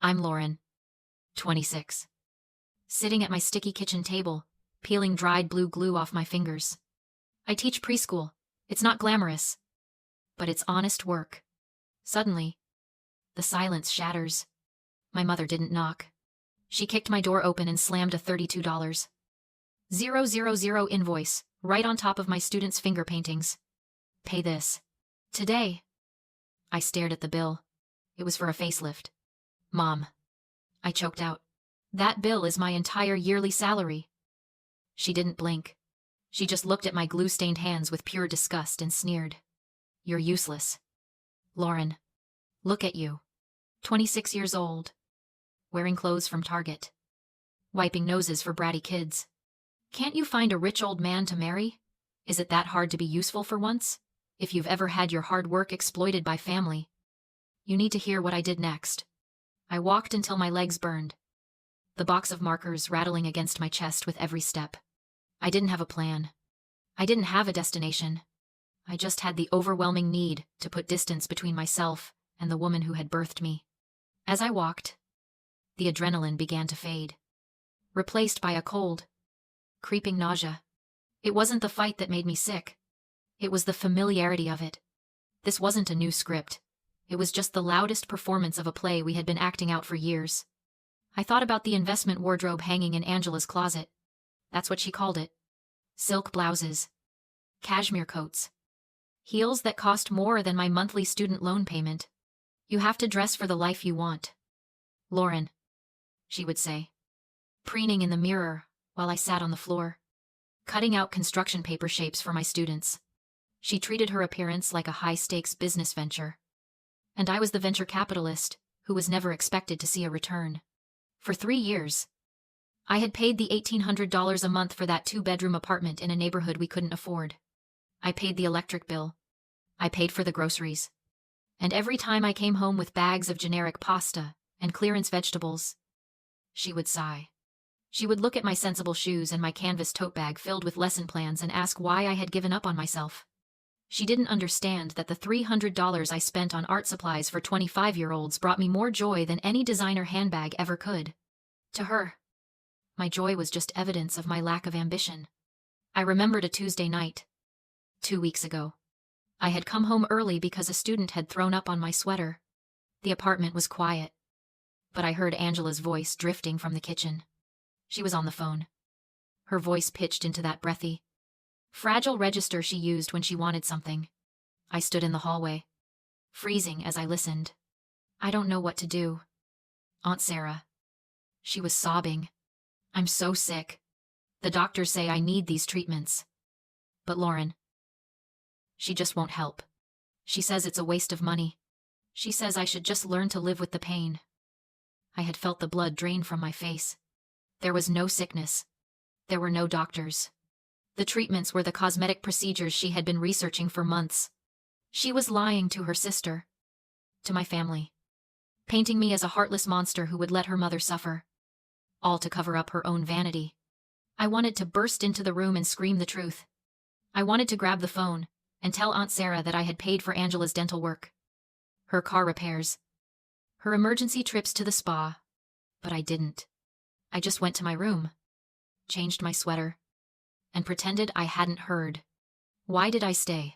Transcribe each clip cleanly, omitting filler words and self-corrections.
I'm Lauren, 26. Sitting at my sticky kitchen table, peeling dried blue glue off my fingers. I teach preschool. It's not glamorous, but it's honest work. Suddenly, the silence shatters. My mother didn't knock. She kicked my door open and slammed a $32,000 invoice right on top of my students' finger paintings. Pay this. Today. I stared at the bill. It was for a facelift. Mom. I choked out. That bill is my entire yearly salary. She didn't blink. She just looked at my glue-stained hands with pure disgust and sneered. You're useless. Lauren. Look at you. 26 years old. Wearing clothes from Target. Wiping noses for bratty kids. Can't you find a rich old man to marry? Is it that hard to be useful for once? If you've ever had your hard work exploited by family. You need to hear what I did next. I walked until my legs burned. The box of markers rattling against my chest with every step. I didn't have a plan. I didn't have a destination. I just had the overwhelming need to put distance between myself and the woman who had birthed me. As I walked, the adrenaline began to fade, replaced by a cold, creeping nausea. It wasn't the fight that made me sick. It was the familiarity of it. This wasn't a new script. It was just the loudest performance of a play we had been acting out for years. I thought about the investment wardrobe hanging in Angela's closet. That's what she called it. Silk blouses. Cashmere coats. Heels that cost more than my monthly student loan payment. You have to dress for the life you want. Lauren, she would say, preening in the mirror while I sat on the floor, cutting out construction paper shapes for my students. She treated her appearance like a high-stakes business venture. And I was the venture capitalist who was never expected to see a return. For 3 years, I had paid the $1,800 a month for that 2-bedroom apartment in a neighborhood we couldn't afford. I paid the electric bill. I paid for the groceries. And every time I came home with bags of generic pasta and clearance vegetables, she would sigh. She would look at my sensible shoes and my canvas tote bag filled with lesson plans and ask why I had given up on myself. She didn't understand that the $300 I spent on art supplies for 25-year-olds brought me more joy than any designer handbag ever could. To her, my joy was just evidence of my lack of ambition. I remembered a Tuesday night, 2 weeks ago. I had come home early because a student had thrown up on my sweater. The apartment was quiet, but I heard Angela's voice drifting from the kitchen. She was on the phone. Her voice pitched into that breathy, fragile register she used when she wanted something. I stood in the hallway, freezing as I listened. I don't know what to do. Aunt Sarah. She was sobbing. I'm so sick. The doctors say I need these treatments. But Lauren, she just won't help. She says it's a waste of money. She says I should just learn to live with the pain. I had felt the blood drain from my face. There was no sickness. There were no doctors. The treatments were the cosmetic procedures she had been researching for months. She was lying to her sister, to my family, painting me as a heartless monster who would let her mother suffer, all to cover up her own vanity. I wanted to burst into the room and scream the truth. I wanted to grab the phone and tell Aunt Sarah that I had paid for Angela's dental work, her car repairs, her emergency trips to the spa, but I didn't. I just went to my room, changed my sweater, and pretended I hadn't heard. Why did I stay?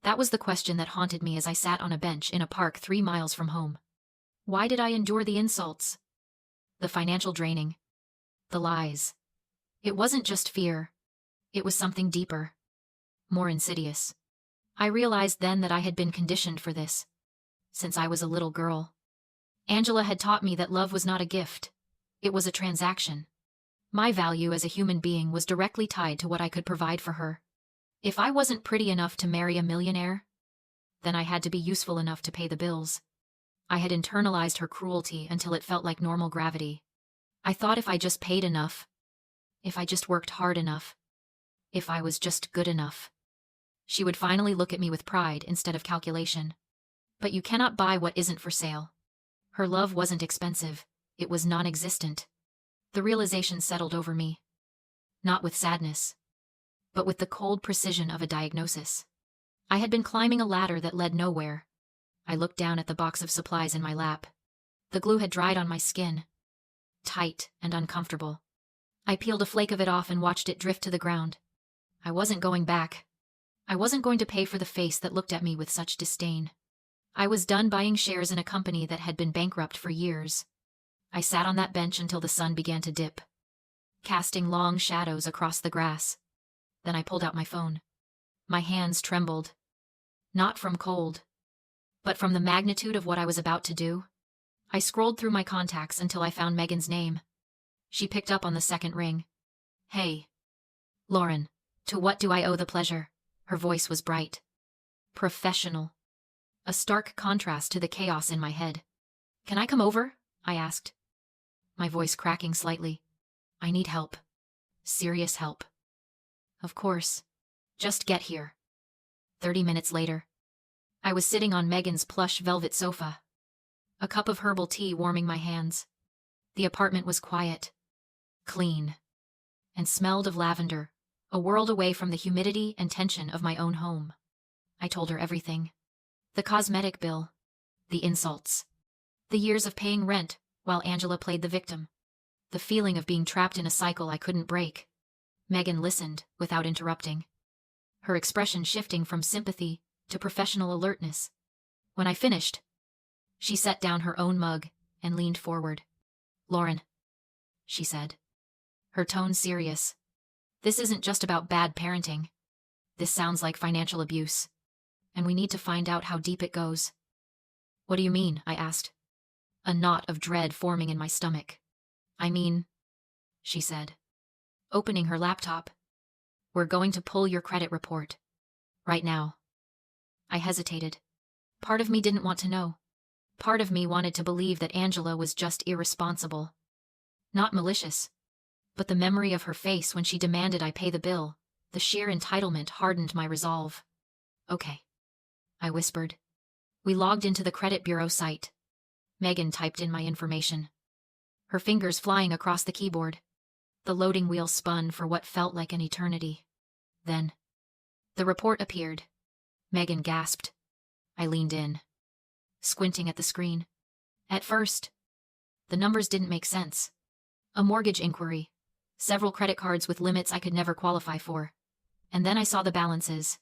That was the question that haunted me as I sat on a bench in a park 3 miles from home. Why did I endure the insults? The financial draining. The lies. It wasn't just fear. It was something deeper. More insidious. I realized then that I had been conditioned for this. Since I was a little girl. Angela had taught me that love was not a gift. It was a transaction. My value as a human being was directly tied to what I could provide for her. If I wasn't pretty enough to marry a millionaire, then I had to be useful enough to pay the bills. I had internalized her cruelty until it felt like normal gravity. I thought if I just paid enough, if I just worked hard enough, if I was just good enough, she would finally look at me with pride instead of calculation. But you cannot buy what isn't for sale. Her love wasn't expensive. It was non-existent. The realization settled over me. Not with sadness, but with the cold precision of a diagnosis. I had been climbing a ladder that led nowhere. I looked down at the box of supplies in my lap. The glue had dried on my skin, tight and uncomfortable. I peeled a flake of it off and watched it drift to the ground. I wasn't going back. I wasn't going to pay for the face that looked at me with such disdain. I was done buying shares in a company that had been bankrupt for years. I sat on that bench until the sun began to dip, casting long shadows across the grass. Then I pulled out my phone. My hands trembled, not from cold, but from the magnitude of what I was about to do. I scrolled through my contacts until I found Megan's name. She picked up on the second ring. "Hey, Lauren, to what do I owe the pleasure?" Her voice was bright, professional, a stark contrast to the chaos in my head. "Can I come over?" I asked, my voice cracking slightly. "I need help. Serious help." "Of course. Just get here." 30 minutes later, I was sitting on Megan's plush velvet sofa, a cup of herbal tea warming my hands. The apartment was quiet, clean, and smelled of lavender, a world away from the humidity and tension of my own home. I told her everything. The cosmetic bill, the insults, the years of paying rent while Angela played the victim, the feeling of being trapped in a cycle I couldn't break. Megan listened without interrupting, her expression shifting from sympathy to professional alertness. When I finished, she set down her own mug and leaned forward. "Lauren," she said, her tone serious, "this isn't just about bad parenting. This sounds like financial abuse, and we need to find out how deep it goes." "What do you mean?" I asked, a knot of dread forming in my stomach. "I mean," she said, opening her laptop, "we're going to pull your credit report. Right now." I hesitated. Part of me didn't want to know. Part of me wanted to believe that Angela was just irresponsible. Not malicious. But the memory of her face when she demanded I pay the bill, the sheer entitlement hardened my resolve. "Okay," I whispered. We logged into the credit bureau site. Megan typed in my information, her fingers flying across the keyboard. The loading wheel spun for what felt like an eternity. Then, the report appeared. Megan gasped. I leaned in, squinting at the screen. At first, the numbers didn't make sense. A mortgage inquiry, several credit cards with limits I could never qualify for. And then I saw the balances.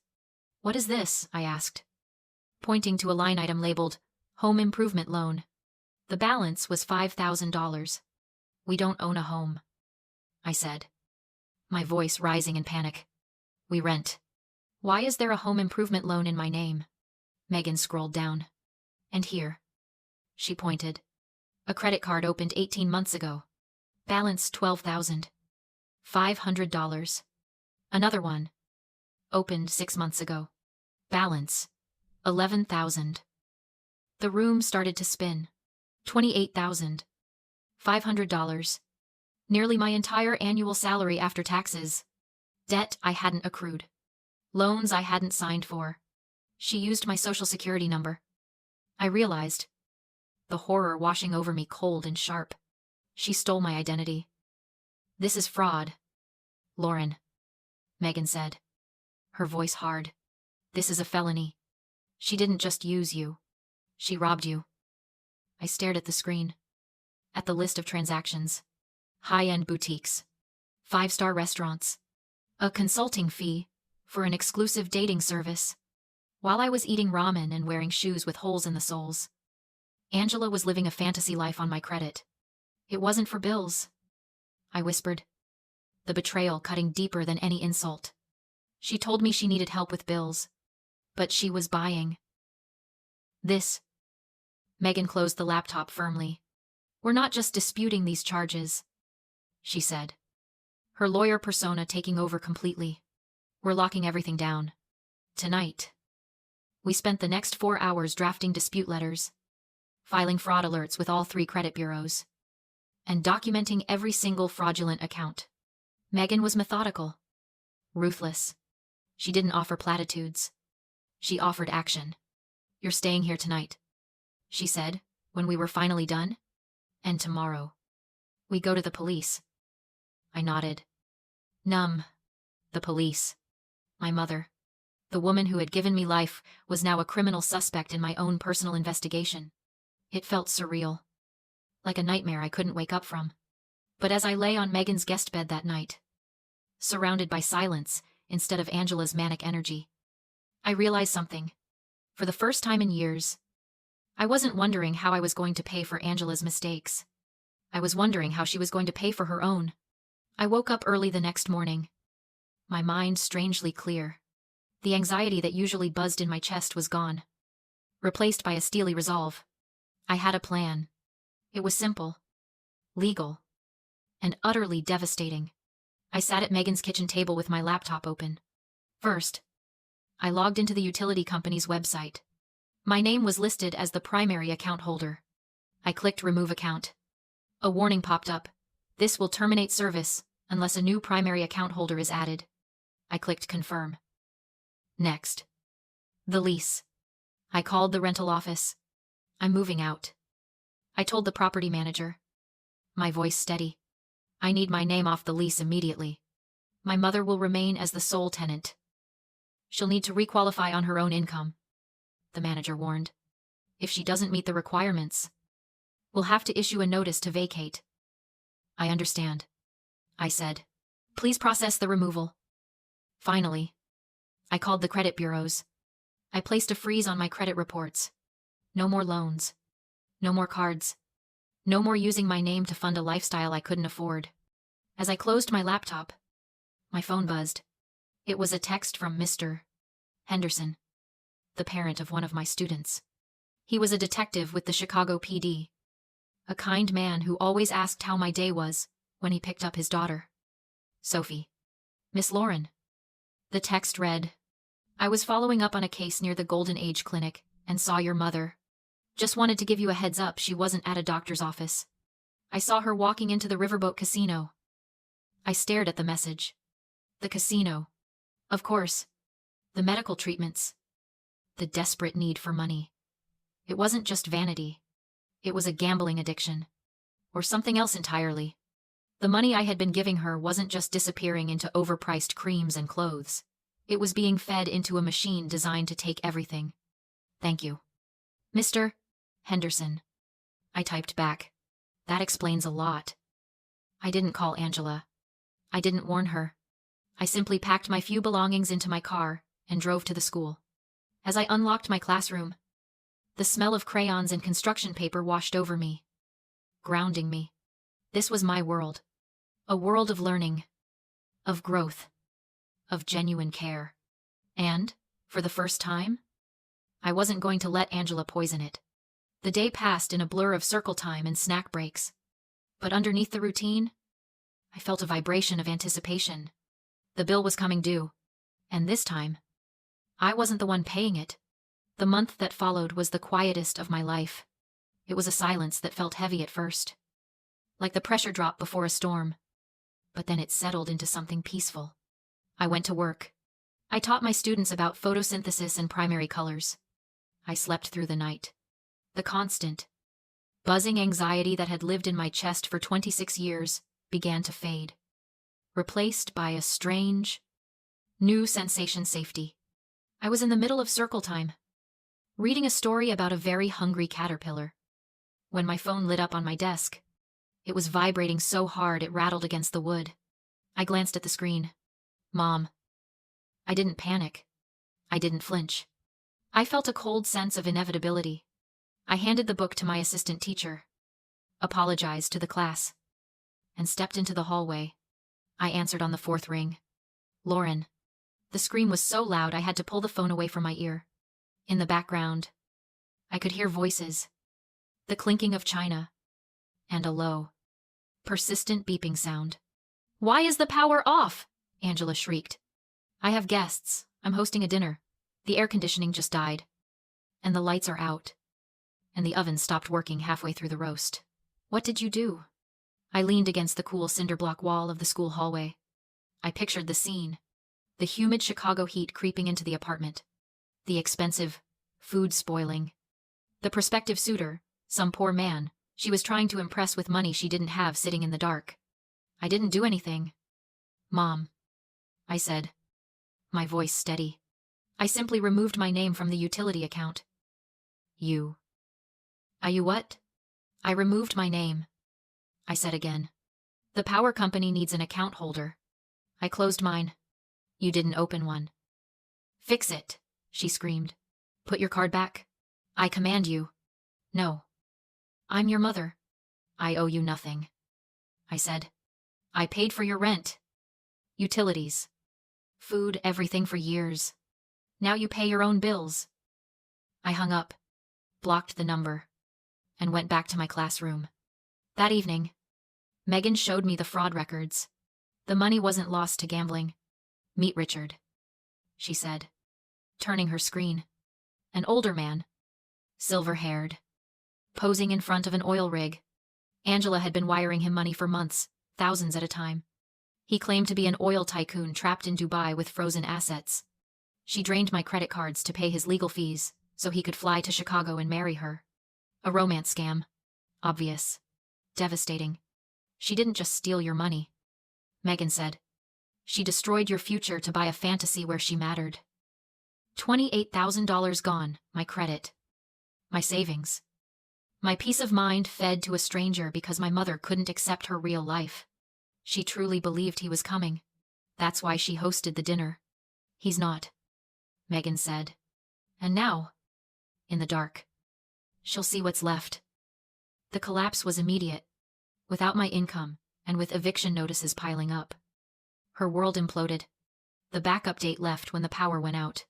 "What is this?" I asked, pointing to a line item labeled Home Improvement Loan. The balance was $5,000. "We don't own a home," I said, my voice rising in panic. "We rent. Why is there a home improvement loan in my name?" Megan scrolled down. "And here," she pointed. "A credit card opened 18 months ago. Balance $12,500. Another one, opened 6 months ago. Balance $11,000. The room started to spin. $28,500. Nearly my entire annual salary after taxes. Debt I hadn't accrued. Loans I hadn't signed for. She used my social security number. I realized, the horror washing over me cold and sharp. She stole my identity. "This is fraud, Lauren," Megan said, her voice hard. "This is a felony. She didn't just use you. She robbed you." I stared at the screen, at the list of transactions. High-end boutiques, 5-star restaurants, a consulting fee for an exclusive dating service, while I was eating ramen and wearing shoes with holes in the soles. Angela was living a fantasy life on my credit. It wasn't for bills, I whispered, the betrayal cutting deeper than any insult. She told me she needed help with bills, but she was buying this. Megan closed the laptop firmly. "We're not just disputing these charges," she said, her lawyer persona taking over completely. "We're locking everything down. Tonight." We spent the next 4 hours drafting dispute letters, filing fraud alerts with all 3 credit bureaus, and documenting every single fraudulent account. Megan was methodical, ruthless. She didn't offer platitudes. She offered action. "You're staying here tonight," she said, when we were finally done. "And tomorrow, we go to the police." I nodded. Numb. The police. My mother, the woman who had given me life, was now a criminal suspect in my own personal investigation. It felt surreal. like a nightmare I couldn't wake up from. But as I lay on Megan's guest bed that night, surrounded by silence instead of Angela's manic energy, I realized something. For the first time in years, I wasn't wondering how I was going to pay for Angela's mistakes. I was wondering how she was going to pay for her own. I woke up early the next morning, my mind strangely clear. The anxiety that usually buzzed in my chest was gone, replaced by a steely resolve. I had a plan. It was simple, legal, and utterly devastating. I sat at Megan's kitchen table with my laptop open. First, I logged into the utility company's website. My name was listed as the primary account holder. I clicked Remove Account. A warning popped up. This will terminate service unless a new primary account holder is added. I clicked Confirm. Next, the lease. I called the rental office. I'm moving out. I told the property manager, my voice steady. I need my name off the lease immediately. My mother will remain as the sole tenant. She'll need to requalify on her own income, the manager warned. If she doesn't meet the requirements, we'll have to issue a notice to vacate. I understand, I said. Please process the removal. Finally, I called the credit bureaus. I placed a freeze on my credit reports. No more loans. No more cards. No more using my name to fund a lifestyle I couldn't afford. As I closed my laptop, my phone buzzed. It was a text from Mr. Henderson, the parent of one of my students. He was a detective with the Chicago PD, a kind man who always asked how my day was when he picked up his daughter, Sophie. Miss Lauren. The text read, I was following up on a case near the Golden Age Clinic and saw your mother. Just wanted to give you a heads up she wasn't at a doctor's office. I saw her walking into the Riverboat Casino. I stared at the message. The casino. Of course. The medical treatments. The desperate need for money. It wasn't just vanity. It was a gambling addiction. Or something else entirely. The money I had been giving her wasn't just disappearing into overpriced creams and clothes. It was being fed into a machine designed to take everything. Thank you. Mr. Henderson. I typed back. That explains a lot. I didn't call Angela. I didn't warn her. I simply packed my few belongings into my car and drove to the school. As I unlocked my classroom, the smell of crayons and construction paper washed over me, grounding me. This was my world. A world of learning, of growth, of genuine care. And, for the first time, I wasn't going to let Angela poison it. The day passed in a blur of circle time and snack breaks. But underneath the routine, I felt a vibration of anticipation. The bill was coming due. And this time, I wasn't the one paying it. The month that followed was the quietest of my life. It was a silence that felt heavy at first, like the pressure drop before a storm. But then it settled into something peaceful. I went to work. I taught my students about photosynthesis and primary colors. I slept through the night. The constant, buzzing anxiety that had lived in my chest for 26 years began to fade, replaced by a strange, new sensation safety. I was in the middle of circle time, reading a story about a very hungry caterpillar, when my phone lit up on my desk. It was vibrating so hard it rattled against the wood. I glanced at the screen. Mom. I didn't panic. I didn't flinch. I felt a cold sense of inevitability. I handed the book to my assistant teacher, apologized to the class, and stepped into the hallway. I answered on the fourth ring. Lauren. The scream was so loud I had to pull the phone away from my ear. In the background, I could hear voices, the clinking of china, and a low, persistent beeping sound. Why is the power off? Angela shrieked. I have guests. I'm hosting a dinner. The air conditioning just died. And the lights are out. And the oven stopped working halfway through the roast. What did you do? I leaned against the cool cinder block wall of the school hallway. I pictured the scene. The humid Chicago heat creeping into the apartment. The expensive food spoiling. The prospective suitor, some poor man, she was trying to impress with money she didn't have sitting in the dark. I didn't do anything. Mom, I said, my voice steady. I simply removed my name from the utility account. You what? I removed my name. I said again. The power company needs an account holder. I closed mine. You didn't open one. Fix it, she screamed. Put your card back. I command you. No. I'm your mother. I owe you nothing. I said. I paid for your rent. Utilities. Food, everything for years. Now you pay your own bills. I hung up, blocked the number, and went back to my classroom. That evening, Megan showed me the fraud records. The money wasn't lost to gambling. Meet Richard, she said, turning her screen. An older man, silver-haired, posing in front of an oil rig. Angela had been wiring him money for months, thousands at a time. He claimed to be an oil tycoon trapped in Dubai with frozen assets. She drained my credit cards to pay his legal fees so he could fly to Chicago and marry her. A romance scam. Obvious. Devastating. She didn't just steal your money, Megan said. She destroyed your future to buy a fantasy where she mattered. $28,000 gone, my credit. My savings. My peace of mind fed to a stranger because my mother couldn't accept her real life. She truly believed he was coming. That's why she hosted the dinner. He's not, Megan said. And now, in the dark, she'll see what's left. The collapse was immediate, without my income and with eviction notices piling up. Her world imploded. The backup date left when the power went out.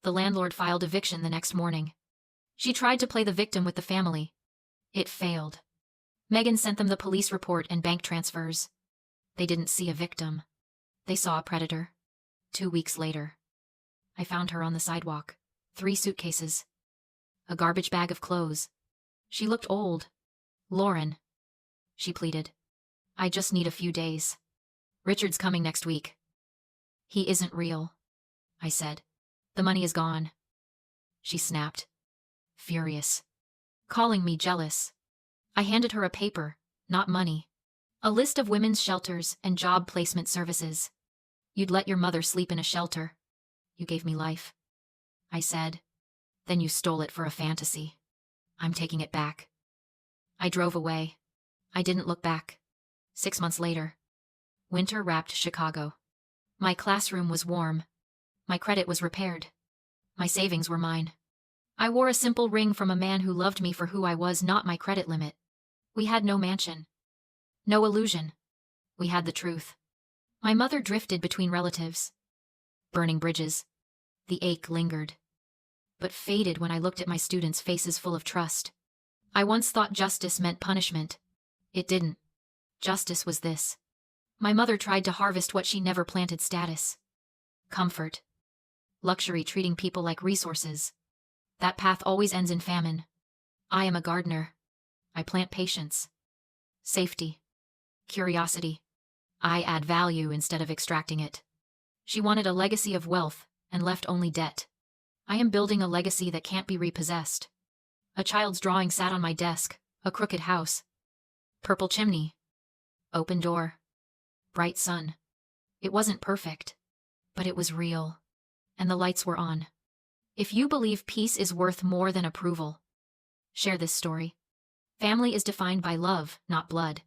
The landlord filed eviction the next morning. She tried to play the victim with the family. It failed. Megan sent them the police report and bank transfers. They didn't see a victim. They saw a predator. 2 weeks later, I found her on the sidewalk. 3 suitcases. A garbage bag of clothes. She looked old. Lauren, she pleaded. I just need a few days. Richard's coming next week. He isn't real, I said. The money is gone. She snapped, furious, calling me jealous. I handed her a paper, not money. A list of women's shelters and job placement services. You'd let your mother sleep in a shelter. You gave me life, I said. Then you stole it for a fantasy. I'm taking it back. I drove away. I didn't look back. 6 months later, winter wrapped Chicago. My classroom was warm. My credit was repaired. My savings were mine. I wore a simple ring from a man who loved me for who I was, not my credit limit. We had no mansion. No illusion. We had the truth. My mother drifted between relatives. Burning bridges. The ache lingered, but faded when I looked at my students' faces full of trust. I once thought justice meant punishment. It didn't. Justice was this. My mother tried to harvest what she never planted: status. Comfort. Luxury, treating people like resources. That path always ends in famine. I am a gardener. I plant patience. Safety. Curiosity. I add value instead of extracting it. She wanted a legacy of wealth and left only debt. I am building a legacy that can't be repossessed. A child's drawing sat on my desk, a crooked house. Purple chimney. Open door. Bright sun. It wasn't perfect, but it was real. And the lights were on. If you believe peace is worth more than approval, share this story. Family is defined by love, not blood.